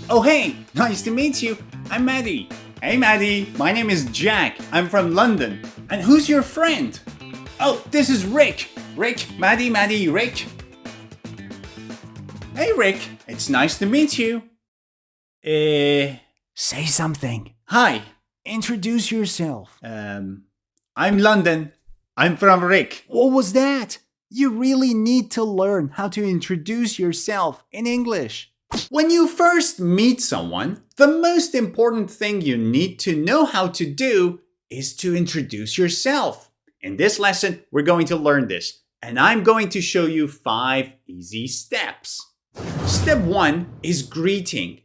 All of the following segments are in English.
Oh hey, nice to meet you. I'm Maddie. Hey Maddie, my name is Jack. I'm from London. And who's your friend? Oh, this is Rick. Rick, Maddie, Rick. Hey Rick, it's nice to meet you. Say something. Hi, introduce yourself. I'm London. I'm from Rick. What was that? You really need to learn how to introduce yourself in English. When you first meet someone, the most important thing you need to know how to do is to introduce yourself. In this lesson, we're going to learn this, and I'm going to show you 5 easy steps. Step 1 is greeting.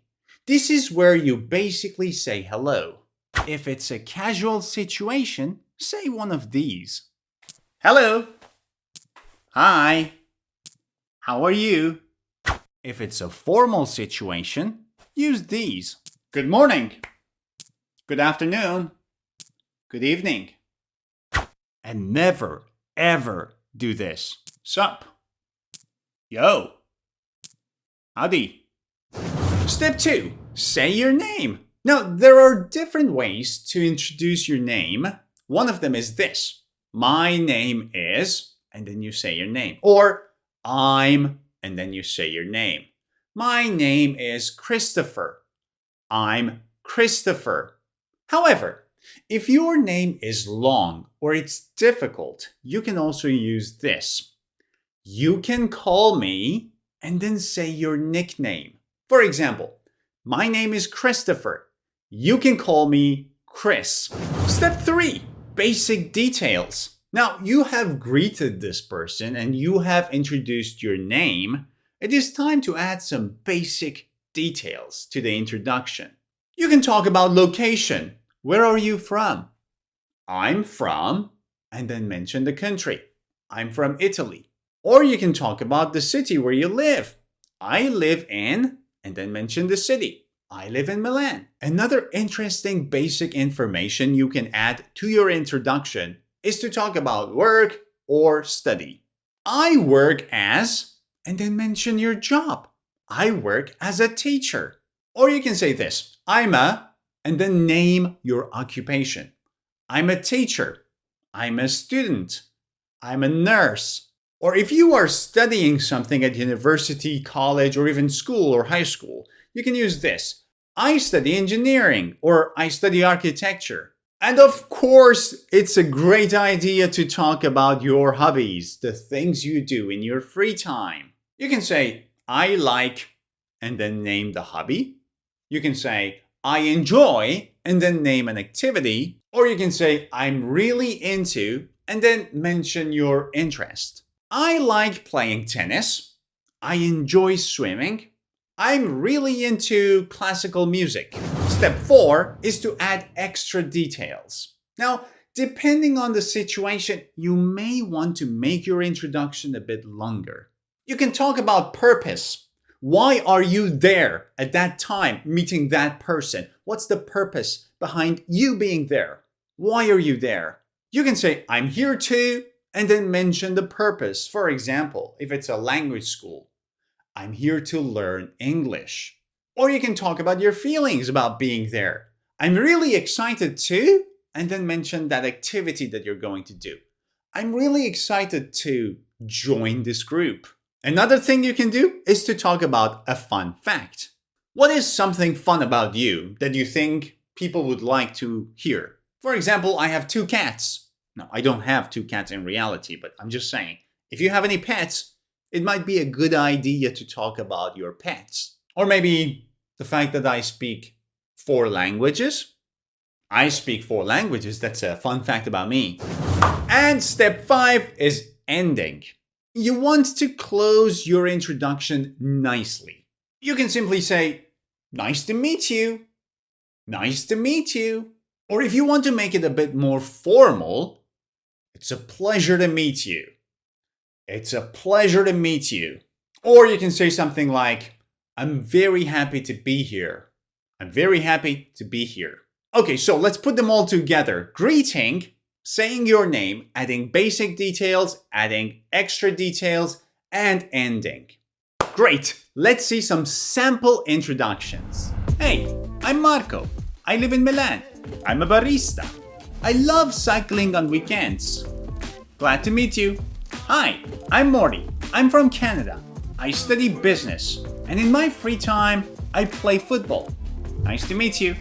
This is where you basically say hello. If it's a casual situation, say one of these. Hello. Hi. How are you? If it's a formal situation, use these. Good morning. Good afternoon. Good evening. And never, ever do this. Sup? Yo. Howdy. Step 2. Say your name. Now, there are different ways to introduce your name. One of them is this. My name is, and then you say your name. Or I'm, and then you say your name. My name is Christopher. I'm Christopher. However, if your name is long or it's difficult, you can also use this. You can call me and then say your nickname. For example, my name is Christopher. You can call me Chris. Step 3, basic details. Now, you have greeted this person and you have introduced your name. It is time to add some basic details to the introduction. You can talk about location. Where are you from? I'm from, and then mention the country. I'm from Italy. Or you can talk about the city where you live. I live in, and then mention the city. I live in Milan. Another interesting basic information you can add to your introduction is to talk about work or study. I work as, and then mention your job. I work as a teacher. Or you can say this, I'm a, and then name your occupation. I'm a teacher. I'm a student. I'm a nurse. Or if you are studying something at university, college, or even school or high school, you can use this. I study engineering, or I study architecture. And of course, it's a great idea to talk about your hobbies, the things you do in your free time. You can say, I like, and then name the hobby. You can say, I enjoy, and then name an activity. Or you can say, I'm really into, and then mention your interest. I like playing tennis. I enjoy swimming. I'm really into classical music. Step 4 is to add extra details. Now, depending on the situation, you may want to make your introduction a bit longer. You can talk about purpose. Why are you there at that time meeting that person? What's the purpose behind you being there? Why are you there? You can say, I'm here to, and then mention the purpose. For example, if it's a language school, I'm here to learn English. Or you can talk about your feelings about being there. I'm really excited to, and then mention that activity that you're going to do. I'm really excited to join this group. Another thing you can do is to talk about a fun fact. What is something fun about you that you think people would like to hear? For example, I have 2 cats. No, I don't have 2 cats in reality, but I'm just saying, if you have any pets, it might be a good idea to talk about your pets. Or maybe the fact that I speak 4 languages. I speak 4 languages, that's a fun fact about me. And step 5 is ending. You want to close your introduction nicely. You can simply say, nice to meet you. Nice to meet you. Or if you want to make it a bit more formal, it's a pleasure to meet you. It's a pleasure to meet you. Or you can say something like, I'm very happy to be here. I'm very happy to be here. Okay, so let's put them all together. Greeting, saying your name, adding basic details, adding extra details, and ending. Great! Let's see some sample introductions. Hey, I'm Marco. I live in Milan. I'm a barista. I love cycling on weekends. Glad to meet you. Hi, I'm Morty. I'm from Canada. I study business, and in my free time, I play football. Nice to meet you.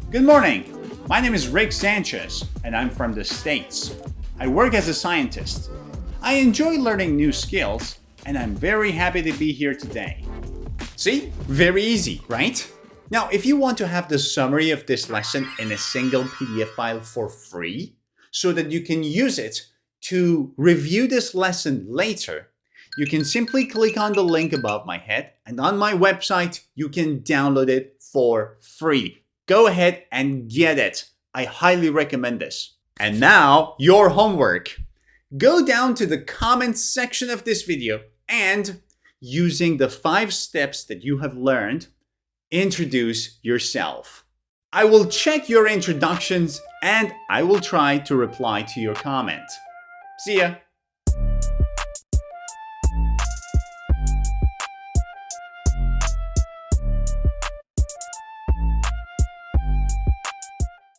Good morning. My name is Rick Sanchez, and I'm from the States. I work as a scientist. I enjoy learning new skills, and I'm very happy to be here today. See? Very easy, right? Now, if you want to have the summary of this lesson in a single PDF file for free, so that you can use it to review this lesson later, you can simply click on the link above my head, and on my website, you can download it for free. Go ahead and get it. I highly recommend this. And now, your homework. Go down to the comments section of this video and, using the 5 steps that you have learned, introduce yourself. I will check your introductions and I will try to reply to your comment. See ya!